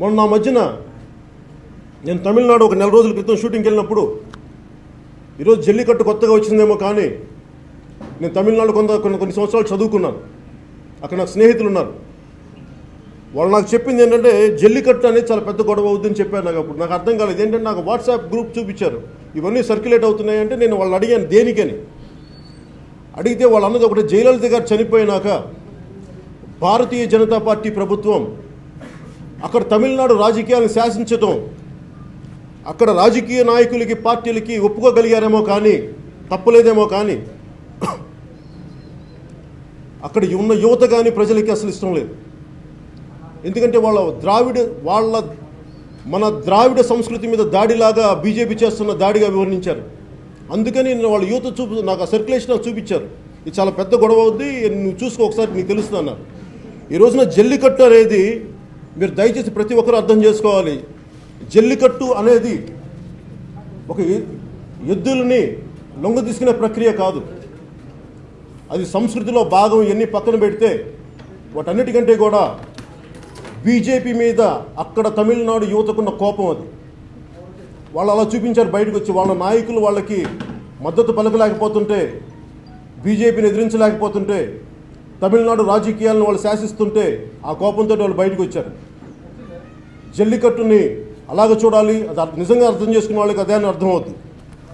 మొన్న నా మధ్యన నేను తమిళనాడు ఒక నెల రోజుల క్రితం షూటింగ్కి వెళ్ళినప్పుడు, ఈరోజు జల్లికట్టు కొత్తగా వచ్చిందేమో కానీ నేను తమిళనాడు కొన్ని సంవత్సరాలు చదువుకున్నాను. అక్కడ నాకు స్నేహితులు ఉన్నారు. వాళ్ళు నాకు చెప్పింది ఏంటంటే జల్లికట్టు అనేది చాలా పెద్ద గొడవ అవుతుందని చెప్పారు. నాకు అప్పుడు నాకు అర్థం కాలేదు. ఏంటంటే నాకు వాట్సాప్ గ్రూప్ చూపించారు, ఇవన్నీ సర్క్యులేట్ అవుతున్నాయి అంటే. నేను వాళ్ళు అడిగాను దేనికని. అడిగితే వాళ్ళు అన్నది ఒకటి, జయలలిత గారు చనిపోయినాక భారతీయ జనతా పార్టీ ప్రభుత్వం అక్కడ తమిళనాడు రాజకీయాలను శాసించటం, అక్కడ రాజకీయ నాయకులకి పార్టీలకి ఒప్పుకోగలిగారేమో కానీ, తప్పలేదేమో కానీ అక్కడ ఉన్న యువత కానీ ప్రజలకి అసలు ఇష్టం లేదు. ఎందుకంటే మన ద్రావిడ సంస్కృతి మీద దాడిలాగా బీజేపీ చేస్తున్న దాడిగా వివరించారు. అందుకని వాళ్ళ యువత నాకు ఆ సర్క్యులేషన్ చూపించారు. ఇది చాలా పెద్ద గొడవ అవుద్ది, నువ్వు చూసుకో ఒకసారి నీకు తెలుస్తుంది అన్నారు. ఈ రోజున జల్లికట్టు అనేది మీరు దయచేసి ప్రతి ఒక్కరూ అర్థం చేసుకోవాలి. జల్లికట్టు అనేది ఒక ఎద్దులని లొంగ తీసుకునే ప్రక్రియ కాదు. అది సంస్కృతిలో భాగం. ఎన్ని పక్కన పెడితే వాటన్నిటికంటే కూడా బీజేపీ మీద అక్కడ తమిళనాడు యువతకున్న కోపం అది. వాళ్ళు అలా చూపించారు బయటకు వచ్చి. వాళ్ళ నాయకులు వాళ్ళకి మద్దతు పలకలేకపోతుంటే, బీజేపీని ఎదిరించలేకపోతుంటే, తమిళనాడు రాజకీయాలను వాళ్ళు శాసిస్తుంటే ఆ కోపంతో వాళ్ళు బయటకు వచ్చారు. జల్లికట్టుని అలాగ చూడాలి, అది నిజంగా అర్థం చేసుకునే వాళ్ళకి అదే అని అర్థమవుతుంది.